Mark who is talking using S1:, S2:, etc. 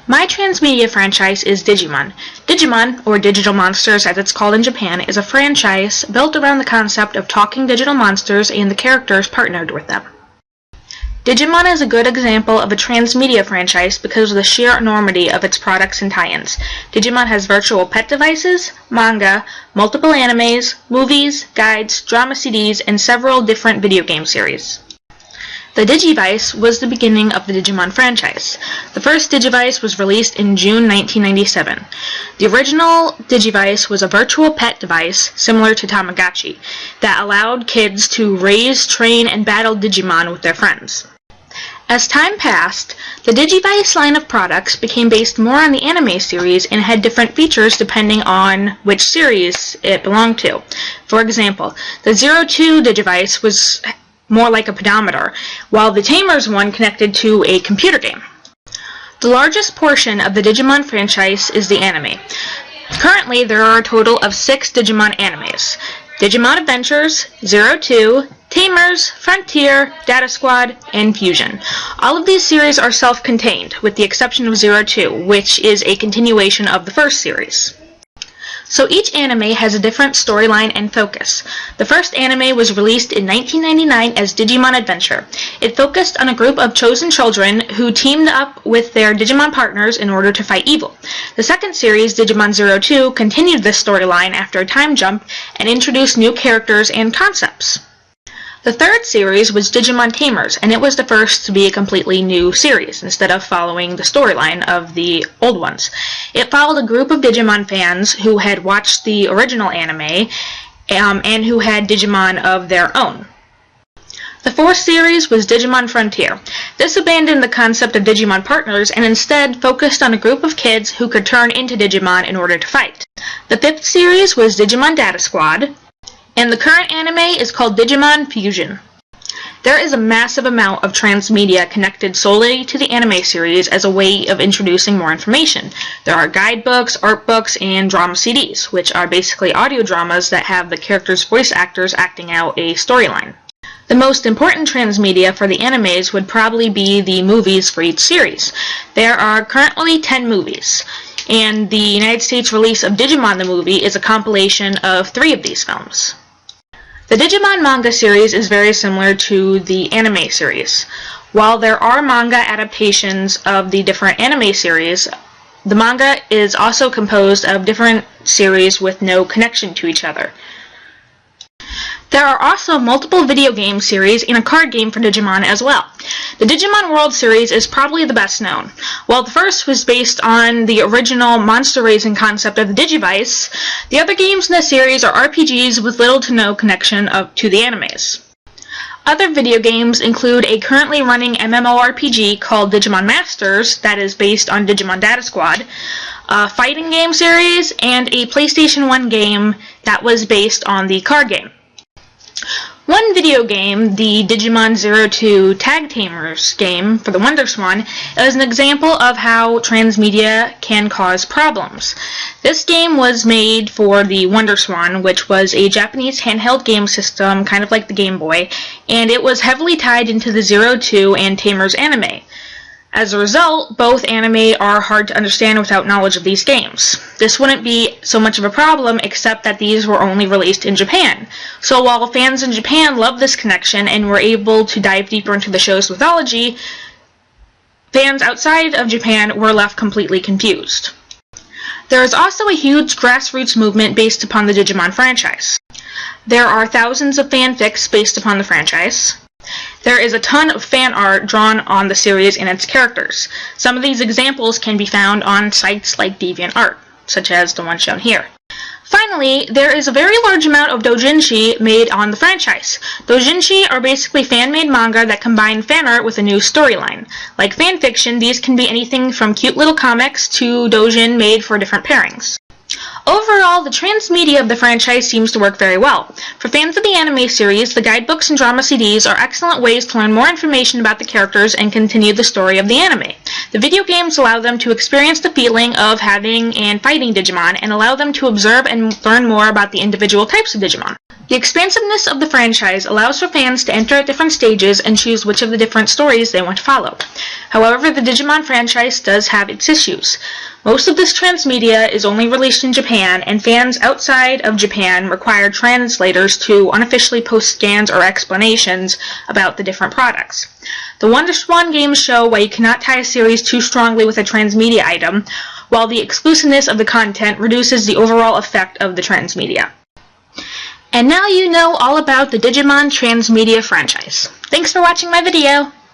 S1: My Transmedia franchise is Digimon. Digimon, or Digital Monsters as it's called in Japan, is a franchise built around the concept of talking digital monsters and the characters partnered with them. Digimon is a good example of a transmedia franchise because of the sheer enormity of its products and tie-ins. Digimon has virtual pet devices, manga, multiple animes, movies, guides, drama CDs, and several different video game series. The Digivice was the beginning of the Digimon franchise. The first Digivice was released in June 1997. The original Digivice was a virtual pet device, similar to Tamagotchi, that allowed kids to raise, train, and battle Digimon with their friends. As time passed, the Digivice line of products became based more on the anime series and had different features depending on which series it belonged to. For example, the 02 Digivice was more like a pedometer, while the Tamers one connected to a computer game. The largest portion of the Digimon franchise is the anime. Currently, there are a total of 6 Digimon animes: Digimon Adventures, 02, Tamers, Frontier, Data Squad, and Fusion. All of these series are self-contained, with the exception of 02, which is a continuation of the first series. So each anime has a different storyline and focus. The first anime was released in 1999 as Digimon Adventure. It focused on a group of chosen children who teamed up with their Digimon partners in order to fight evil. The second series, Digimon 02, continued this storyline after a time jump and introduced new characters and concepts. The third series was Digimon Tamers, and it was the first to be a completely new series, instead of following the storyline of the old ones. It followed a group of Digimon fans who had watched the original anime, and who had Digimon of their own. The fourth series was Digimon Frontier. This abandoned the concept of Digimon partners and instead focused on a group of kids who could turn into Digimon in order to fight. The fifth series was Digimon Data Squad, and the current anime is called Digimon Fusion. There is a massive amount of transmedia connected solely to the anime series as a way of introducing more information. There are guidebooks, art books, and drama CDs, which are basically audio dramas that have the characters' voice actors acting out a storyline. The most important transmedia for the animes would probably be the movies for each series. There are currently 10 movies, and the United States release of Digimon the movie is a compilation of 3 of these films. The Digimon manga series is very similar to the anime series. While there are manga adaptations of the different anime series, the manga is also composed of different series with no connection to each other. There are also multiple video game series and a card game for Digimon as well. The Digimon World series is probably the best known. While the first was based on the original monster raising concept of the Digivice, the other games in the series are RPGs with little to no connection to the animes. Other video games include a currently running MMORPG called Digimon Masters that is based on Digimon Data Squad, a fighting game series, and a PlayStation 1 game that was based on the card game. One video game, the Digimon 02 Tag Tamers game for the WonderSwan, is an example of how transmedia can cause problems. This game was made for the WonderSwan, which was a Japanese handheld game system, kind of like the Game Boy, and it was heavily tied into the 02 and Tamers anime. As a result, both anime are hard to understand without knowledge of these games. This wouldn't be so much of a problem except that these were only released in Japan. So while fans in Japan loved this connection and were able to dive deeper into the show's mythology, fans outside of Japan were left completely confused. There is also a huge grassroots movement based upon the Digimon franchise. There are thousands of fanfics based upon the franchise. There is a ton of fan art drawn on the series and its characters. Some of these examples can be found on sites like DeviantArt, such as the one shown here. Finally, there is a very large amount of doujinshi made on the franchise. Doujinshi are basically fan-made manga that combine fan art with a new storyline. Like fanfiction, these can be anything from cute little comics to doujin made for different pairings. Overall, the transmedia of the franchise seems to work very well. For fans of the anime series, the guidebooks and drama CDs are excellent ways to learn more information about the characters and continue the story of the anime. The video games allow them to experience the feeling of having and fighting Digimon and allow them to observe and learn more about the individual types of Digimon. The expansiveness of the franchise allows for fans to enter at different stages and choose which of the different stories they want to follow. However, the Digimon franchise does have its issues. Most of this transmedia is only released in Japan, and fans outside of Japan require translators to unofficially post scans or explanations about the different products. The WonderSwan games show why you cannot tie a series too strongly with a transmedia item, while the exclusiveness of the content reduces the overall effect of the transmedia. And now you know all about the Digimon Transmedia franchise. Thanks for watching my video!